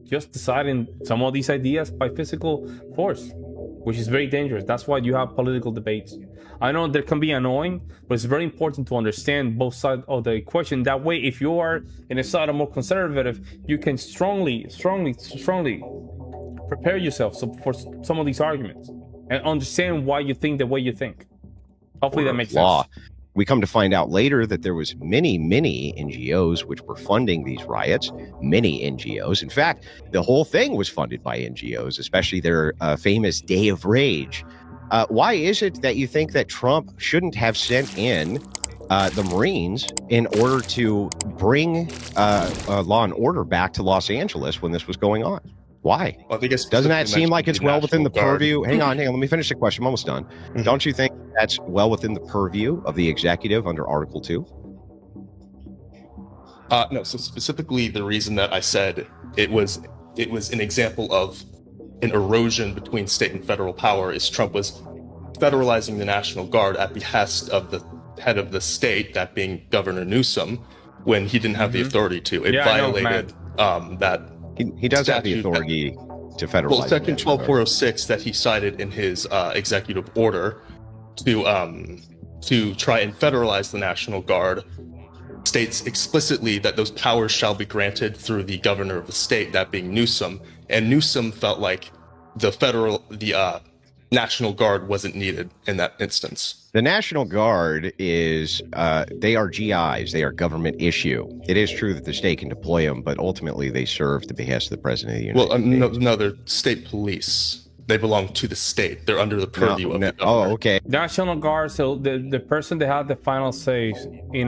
just deciding some of these ideas by physical force, which is very dangerous. That's why you have political debates. I know that can be annoying, but it's very important to understand both sides of the equation. That way, if you are in a side of more conservative, you can strongly prepare yourself for some of these arguments and understand why you think the way you think. Hopefully that makes sense. We come to find out later that there was many NGOs which were funding these riots, many NGOs. In fact, the whole thing was funded by NGOs, especially their famous Day of Rage. Why is it that you think that Trump shouldn't have sent in the Marines in order to bring law and order back to Los Angeles when this was going on? Why? Well, I guess doesn't that seem like it's well within the purview? Hang on, let me finish the question. I'm almost done. Mm-hmm. Don't you think that's well within the purview of the executive under Article 2? No, so specifically the reason that I said it was an example of an erosion between state and federal power is Trump was federalizing the National Guard at behest of the head of the state, that being Governor Newsom, when he didn't have the authority to. It violated that. He does have the authority to federalize. Well, Section 12406 that he cited in his executive order to try and federalize the National Guard states explicitly that those powers shall be granted through the governor of the state, that being Newsom. And Newsom felt like the National Guard wasn't needed in that instance. The National Guard is, they are GIs, they are government issue. It is true that the state can deploy them, but ultimately they serve the behest of the President of the United States. No, they're state police. They belong to the state. They're under the purview of the government. Oh, okay. National Guard, so the person that had the final say in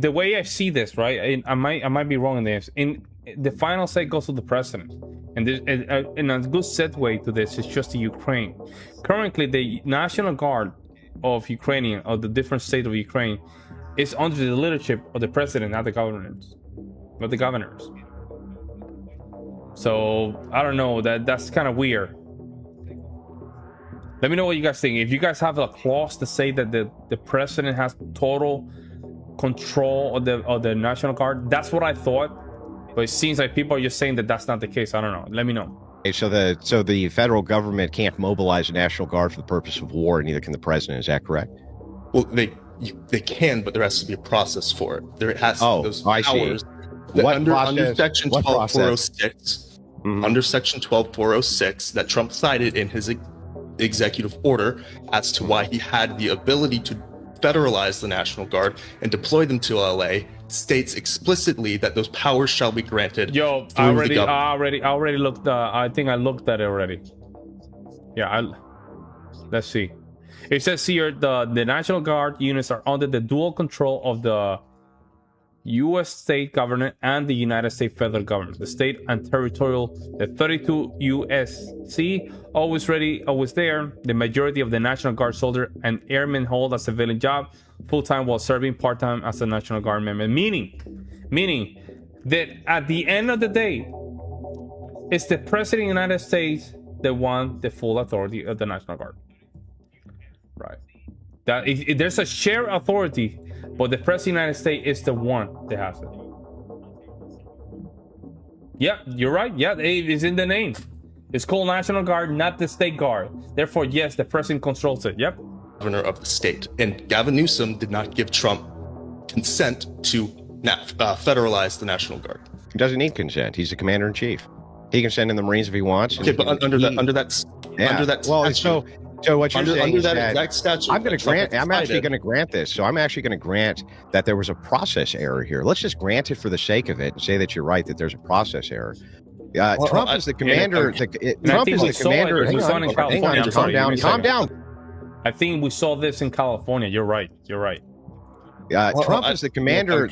the way I see this, right? I might be wrong in this. In the final say goes to the president, and a good segue to this is just the Ukraine. Currently, the National Guard of Ukrainian, of the different states of Ukraine, is under the leadership of the president, not the governors. So I don't know, that's kind of weird. Let me know what you guys think. If you guys have a clause to say that the president has total control of the National Guard, that's what I thought. But it seems like people are just saying that that's not the case. I don't know. Let me know. Okay, so the federal government can't mobilize the National Guard for the purpose of war, and neither can the president. Is that correct? Well, they can, but there has to be a process for it. There has those powers. I see. Under Section 12406, under Section 12406 that Trump cited in his executive order as to why he had the ability to federalize the National Guard and deploy them to LA, states explicitly that those powers shall be granted. Yo, I already looked. I think I looked at it already. Yeah, let's see. It says here the National Guard units are under the dual control of the U.S. state government and the United States federal government. The state and territorial, the 32 USC, always ready, always there. The majority of the National Guard soldier and airmen hold a civilian job full-time while serving part-time as a National Guard member. Meaning that at the end of the day, it's the President of the United States that wants the full authority of the National Guard. Right. That there's a shared authority, but the President of the United States is the one that has it. Yeah, you're right. Yeah, it is in the name. It's called National Guard, not the State Guard. Therefore, yes, the President controls it. Yep. Governor of the state. And Gavin Newsom did not give Trump consent to federalize the National Guard. He doesn't need consent. He's the commander-in-chief. He can send in the Marines if he wants. Okay, but under that statute, well, so what you're saying is that exact statute, I'm actually going to grant this. So I'm actually going to grant that there was a process error here. Let's just grant it for the sake of it and say that you're right, that there's a process error. Trump is the commander. Trump is the commander. Hang on, calm down. I think we saw this in California. You're right. Trump is the commander.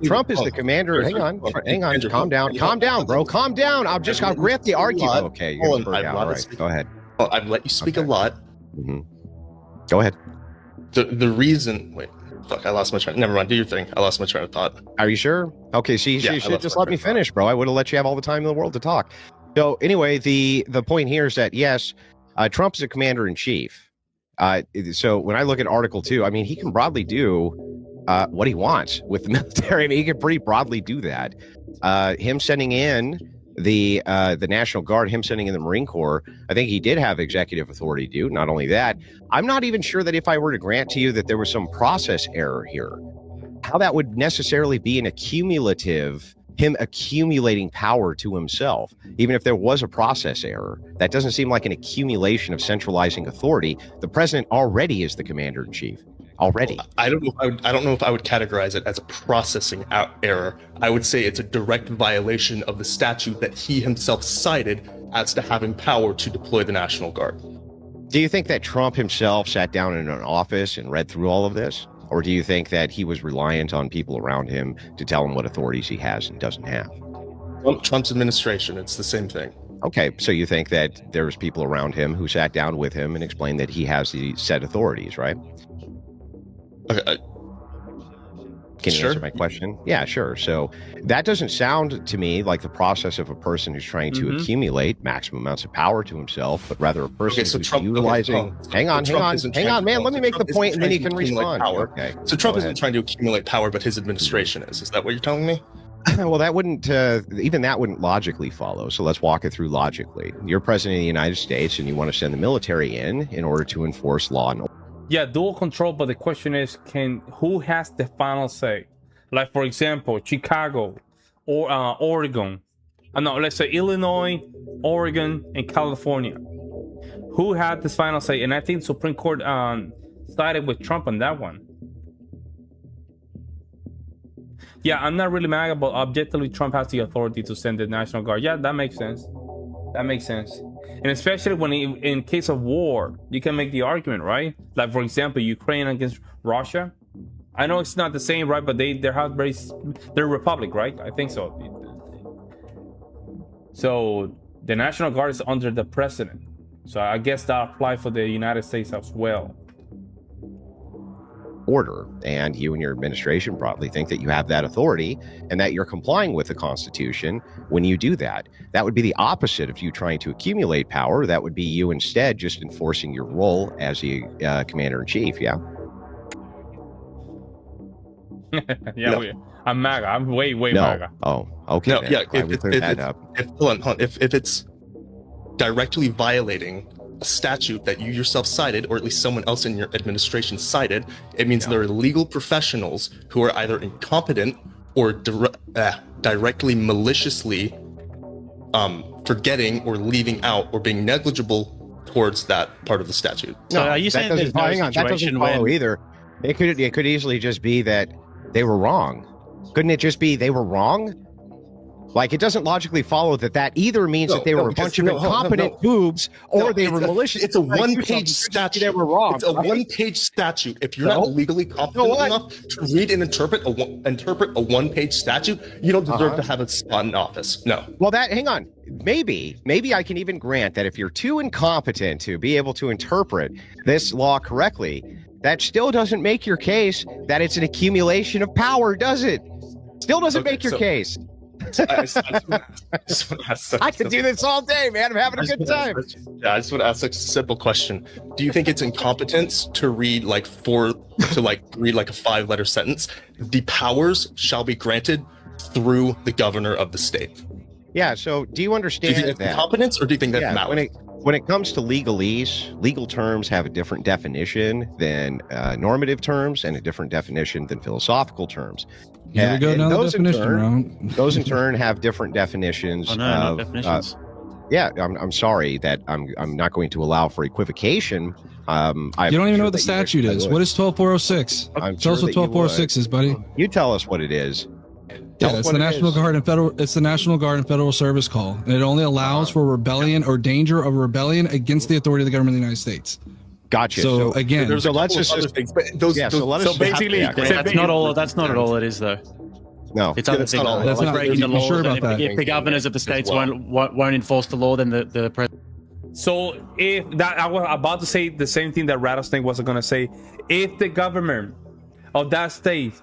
Trump is the commander. Hang on. Calm down, bro. Calm down. I'll grant the argument. Okay, you're all right. Go ahead. Well, I've let you speak a lot. Mm-hmm. Go ahead. The reason. Wait. Fuck. I lost my train. Never mind. Do your thing. I lost my train of thought. Are you sure? Okay. See, you should just let me finish, bro. I would have let you have all the time in the world to talk. So anyway, the point here is that yes, Trump is a commander in chief. So when I look at Article 2, I mean, he can broadly do what he wants with the military. I mean, he can pretty broadly do that. Him sending in the National Guard, him sending in the Marine Corps, I think he did have executive authority to do. Not only that, I'm not even sure that if I were to grant to you that there was some process error here, how that would necessarily be him accumulating power to himself. Even if there was a process error, that doesn't seem like an accumulation of centralizing authority. The president already is the commander in chief. Already. I don't know if I would categorize it as a processing error. I would say it's a direct violation of the statute that he himself cited as to having power to deploy the National Guard. Do you think that Trump himself sat down in an office and read through all of this? Or do you think that he was reliant on people around him to tell him what authorities he has and doesn't have? Trump's administration, it's the same thing. Okay, so you think that there's people around him who sat down with him and explained that he has the set authorities, right? Okay, Can you answer my question? Yeah, sure. So that doesn't sound to me like the process of a person who's trying to accumulate maximum amounts of power to himself, but rather a person who's utilizing. Hang on, man. Let me make the point, and then you can respond. Okay. So Trump isn't trying to accumulate power, but his administration is. Is that what you're telling me? Well, that wouldn't even that wouldn't logically follow. So let's walk it through logically. You're president of the United States, and you want to send the military in order to enforce law and order. Yeah, dual control, but the question is, who has the final say? Like, for example, Chicago or Oregon. No, let's say Illinois, Oregon, and California. Who had this final say? And I think Supreme Court sided with Trump on that one. Yeah, I'm not really mad, but objectively, Trump has the authority to send the National Guard. Yeah, that makes sense. That makes sense. And especially when in case of war, you can make the argument, right? Like, for example, Ukraine against Russia. I know it's not the same, right? But they're a republic, right? I think so. So the National Guard is under the president. So I guess that applies for the United States as well. Order, and you and your administration probably think that you have that authority and that you're complying with the Constitution when you do that. That would be the opposite of you trying to accumulate power. That would be you instead just enforcing your role as the commander-in-chief. Yeah. Yeah, no. I'm MAGA. I'm way no. MAGA. Oh, okay. No, yeah. If it's directly violating a statute that you yourself cited, or at least someone else in your administration cited, it means there are legal professionals who are either incompetent or directly maliciously forgetting or leaving out or being negligible towards that part of the statute. So are you saying there's no situation that doesn't follow either? It could easily just be that they were wrong. Couldn't it just be they were wrong? Like, it doesn't logically follow that either means that they were a bunch of incompetent boobs, or they were malicious. It's a one-page statute. They were wrong. It's a one-page statute. If you're not legally competent enough to read and interpret a one-page statute, you don't deserve to have a spot in office. No. Well, hang on. Maybe I can even grant that if you're too incompetent to be able to interpret this law correctly, that still doesn't make your case that it's an accumulation of power, does it? Still doesn't make your case. I could do this all day, man. I'm having a good time. Yeah, I just want to ask a simple question. Do you think it's incompetence to read read like a 5-letter sentence? The powers shall be granted through the governor of the state. Yeah. So do you understand do you think that's incompetence, or do you think that's malice? When it comes to legalese, legal terms have a different definition than normative terms and a different definition than philosophical terms. Here we go, another definition round. Those in turn have different definitions. Not definitions. Yeah, I'm sorry that I'm not going to allow for equivocation. You don't even know what the statute is. What is 12406? Tell us what 12406 is, buddy. You tell us what it is. Yeah, it's the National Guard and Federal. It's the National Guard and Federal Service call, and it only allows for rebellion or danger of rebellion against the authority of the government of the United States. Gotcha. So again, there's let's just other things, but basically, that's not all. That's not at all. It is though. No, it's other things. That's not breaking the law. Sure about that. If the governors of the states won't enforce the law, then the president. So if that, I was about to say the same thing that Rattlesnake was going to say. If the government of that state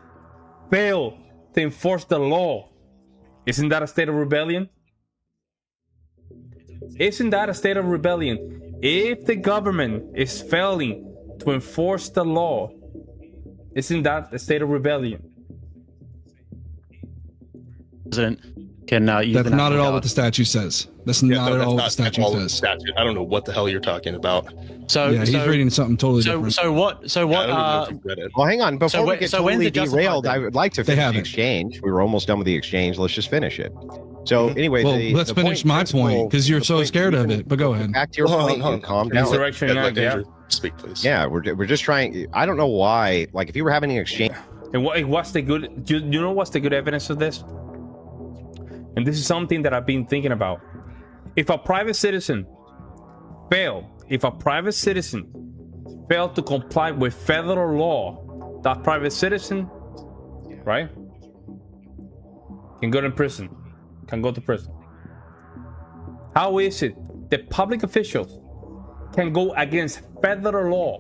fail to enforce the law, isn't that a state of rebellion? Isn't that a state of rebellion? If the government is failing to enforce the law, Isn't that a state of rebellion? President can use That's the not at all National what the statute says. That's Yeah, not no, at that's all what not the statute all of the says. statute. I don't know what the hell you're talking about. Guard. So Yeah, he's so, reading something totally different. so what I don't even know if you read it. Well, hang on. Before we when- get so when's totally it justified derailed, then? I would like to They finish the haven't. exchange. We were almost done with the exchange. Let's just finish it. So anyway, Well, let's finish my point because you're so scared of it. But go ahead. Back to your Hold on, point. hold on. Calm down. Insurrection Let Act, yeah. Andrew speak, please. Yeah, we're just trying. I don't know why. Like, if you were having an exchange, And what's the good? You know what's the good evidence of this? And this is something that I've been thinking about. If a private citizen failed to comply with federal law, that private citizen, right, can go to prison. Can go to prison. How is it that public officials can go against federal law,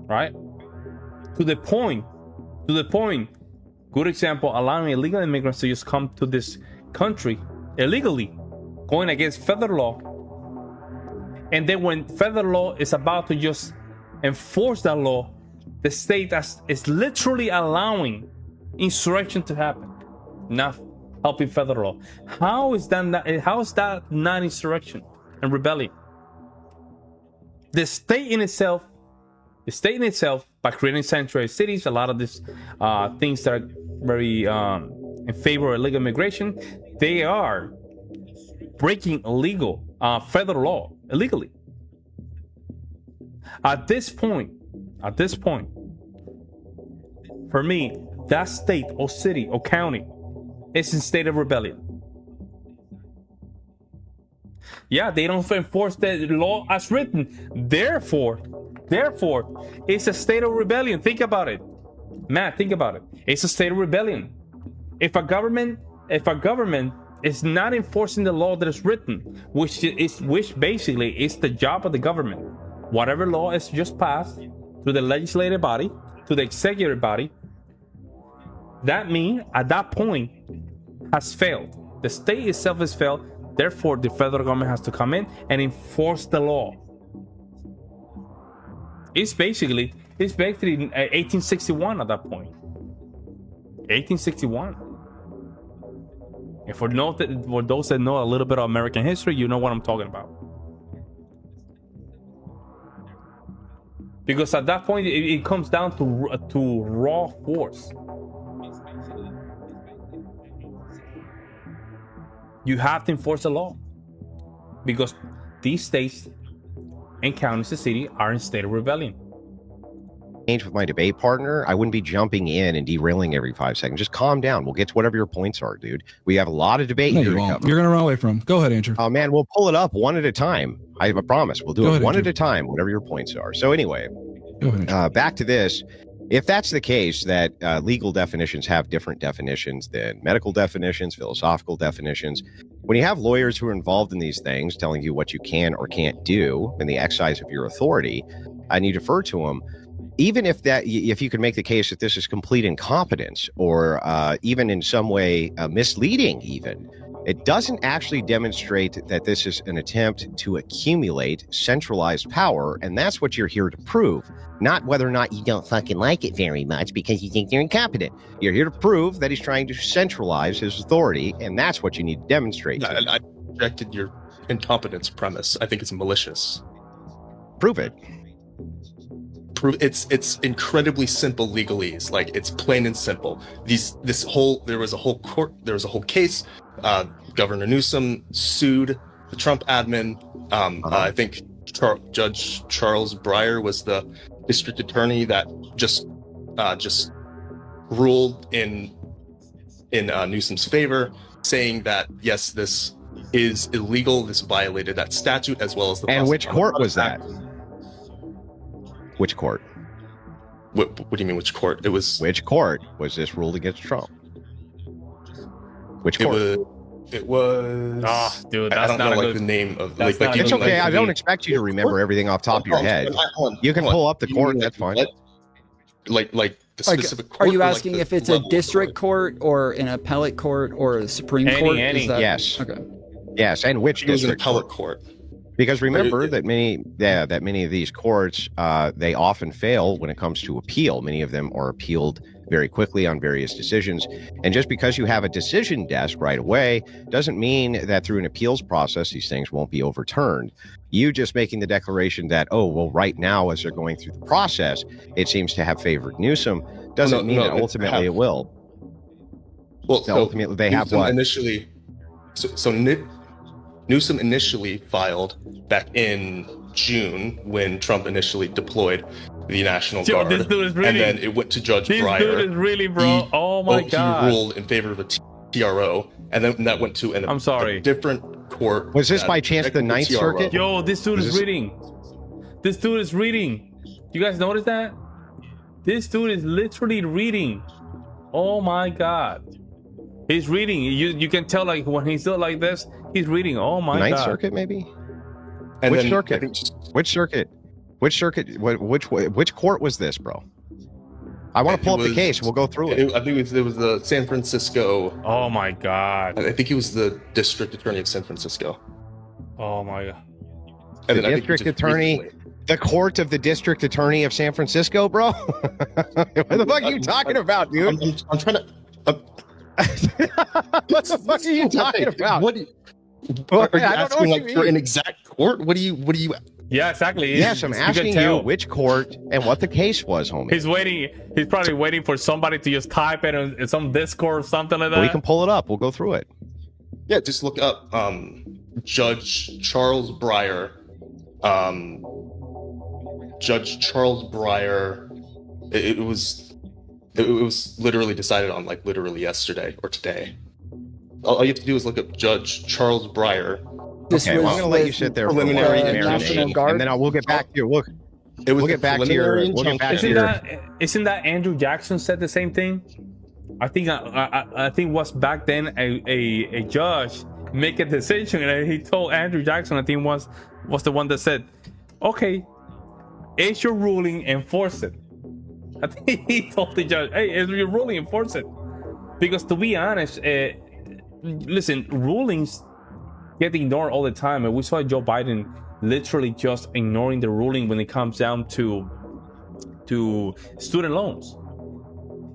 right? To the point, good example, allowing illegal immigrants to just come to this country illegally, going against federal law. And then when federal law is about to just enforce that law, the state is literally allowing insurrection to happen, not helping federal law. How is that not insurrection and rebellion? The state in itself, by creating sanctuary cities, a lot of these things that are very in favor of illegal immigration, they are breaking illegal federal law illegally. At this point, for me, that state or city or county is in state of rebellion. Yeah, they don't enforce the law as written. Therefore, it's a state of rebellion. Think about it. Matt, think about it. It's a state of rebellion. If a government is not enforcing the law that is written, which basically is the job of the government, whatever law is just passed through the legislative body, to the executive body, that means at that point has failed. The state itself has failed. Therefore, the federal government has to come in and enforce the law. It's basically 1861 at that point. 1861. And for those that know a little bit of American history, you know what I'm talking about. Because at that point, it comes down to raw force. You have to enforce the law. Because these states and counties and cities are in state of rebellion. with my debate partner, I wouldn't be jumping in and derailing every 5 seconds. Just calm down. We'll get to whatever your points are, dude. We have a lot of debate No, here you to won't. cover. You're gonna run away from him. Go ahead, Andrew. Oh man, we'll pull it up one at a time. I promise. We'll do Go it ahead, one Andrew. at a time, whatever your points are. So anyway, Go ahead. Andrew. back to this. If that's the case, that legal definitions have different definitions than medical definitions, philosophical definitions, when you have lawyers who are involved in these things telling you what you can or can't do in the exercise of your authority, and you defer to them, even if you can make the case that this is complete incompetence or even in some way misleading, even, it doesn't actually demonstrate that this is an attempt to accumulate centralized power, and that's what you're here to prove. Not whether or not you don't fucking like it very much because you think they're incompetent. You're here to prove that he's trying to centralize his authority, and that's what you need to demonstrate. I rejected your incompetence premise. I think it's malicious. Prove it. It's incredibly simple legalese. Like, it's plain and simple. There was a whole case. Governor Newsom sued the Trump admin. I think Judge Charles Breyer was the district attorney that just ruled in Newsom's favor, saying that yes, this is illegal. This violated that statute as well as the. And which court was that? Which court? What do you mean, which court? It was. Which court was this ruled against Trump? Which court? It was. Ah, dude, I that's don't not know a like good. the name of. That's Like not It's Hold okay. on, I don't expect you to remember everything off the top of your head. You can pull up the court. That's fine. Like the specific court. Are you or, like, asking the if it's a level of district court or an appellate court or a Supreme Court? Any. Is that, Yes. Okay. Yes, and which It was an district appellate court? court. Because remember that many of these courts, they often fail when it comes to appeal. Many of them are appealed very quickly on various decisions. And just because you have a decision desk right away doesn't mean that through an appeals process, these things won't be overturned. You just making the declaration that, oh, well, right now, as they're going through the process, it seems to have favored Newsom, doesn't mean that ultimately it will. Well, so ultimately they have Newsom what? Initially, Newsom initially filed back in June when Trump initially deployed the National Guard, this dude is reading. and then it went to Judge Breyer. This dude is really, bro. Oh my God. He ruled in favor of a TRO, and then that went to a different court. Was this by chance the Ninth Circuit? Yo, this dude is reading. This dude is reading. You guys notice that? This dude is literally reading. Oh my God. He's reading. You can tell, like, when he's still like this, he's reading. Oh my God. Ninth Circuit, maybe? And Which then, circuit? Which circuit? Which circuit? Which court was this, bro? I want to pull up the case. We'll go through it. I think it was the San Francisco. Oh my God. I think he was the district attorney of San Francisco. Oh my God. And The then district attorney, the court of the district attorney of San Francisco, bro. What the fuck are you talking about, dude? I'm trying to. What the fuck are you talking about? What? Are you asking like for an exact court? What do you? Yeah, exactly. Yes, I'm asking you which court and what the case was, homie. He's waiting. He's probably waiting for somebody to just type it in some Discord or something like that. We can pull it up. We'll go through it. Yeah, just look up Judge Charles Breyer. Judge Charles Breyer. It was literally decided on like literally yesterday or today. All you have to do is look up Judge Charles Breyer. Okay, well, I'm going to let you sit there for a while, National Guard. and then we'll get back to your look. We'll get back to your. Isn't that Andrew Jackson said the same thing? I think was back then a judge make a decision, and he told Andrew Jackson, I think was the one that said, okay, it's your ruling, enforce it. I think he told the judge, hey, it's your ruling, enforce it. Because to be honest, listen, rulings get ignored all the time, and we saw Joe Biden literally just ignoring the ruling when it comes down to student loans.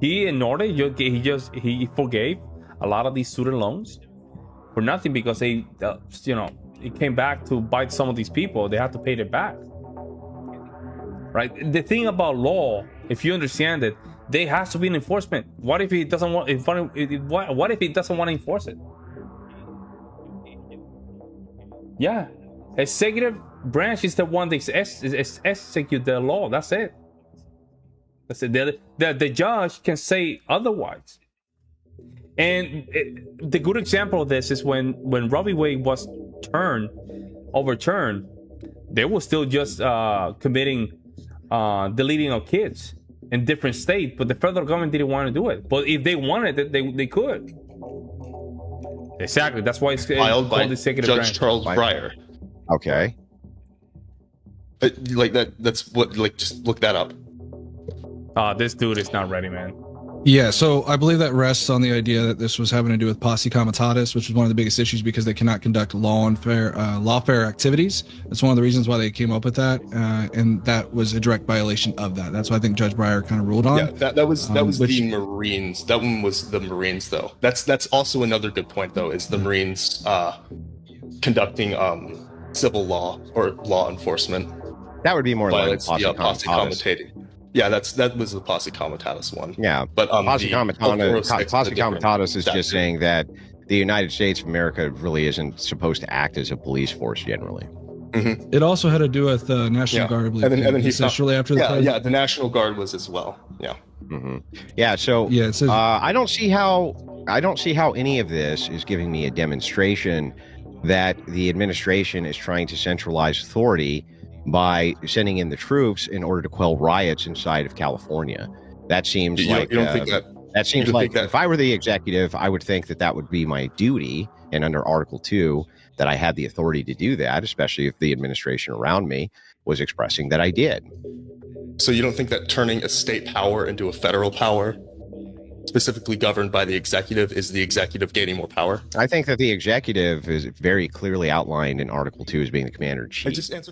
He ignored it. He forgave a lot of these student loans for nothing because they, it came back to bite some of these people. They have to pay it back. Right. The thing about law, if you understand it, there has to be an enforcement. What if he doesn't want? What if he doesn't want to enforce it? Yeah, executive branch is the one that execute the law. That's it. That's it. The judge can say otherwise. And the good example of this is when Roe v. Wade was overturned, they were still just committing deleting of kids in different states, but the federal government didn't want to do it. But if they wanted it, they could. Exactly. That's why it's filed by Judge branch. Charles Breyer. Okay. Like that. That's what. Like, just look that up. This dude is not ready, man. Yeah, so I believe that rests on the idea that this was having to do with posse comitatus, which is one of the biggest issues because they cannot conduct lawfare activities. That's one of the reasons why they came up with that, and that was a direct violation of that. That's what I think Judge Breyer kind of ruled on. Yeah, that was the Marines. That one was the Marines, though. That's also another good point, though, is the Marines conducting civil law or law enforcement. That would be more like posse comitatus. Yeah, that was the posse comitatus one. Yeah, but posse comitatus is just saying that the United States of America really isn't supposed to act as a police force generally. Mm-hmm. It also had to do with National Guard, I believe. And then he shortly after the the National Guard was as well. Yeah. Mm-hmm. Yeah. So it says, I don't see how any of this is giving me a demonstration that the administration is trying to centralize authority by sending in the troops in order to quell riots inside of California. That seems that seems like if I were the executive, I would think that would be my duty, and under Article 2 that I had the authority to do that, especially if the administration around me was expressing that I did. So you don't think that turning a state power into a federal power specifically governed by the executive? Is the executive gaining more power? I think that the executive is very clearly outlined in Article 2 as being the commander in I chief. just answered.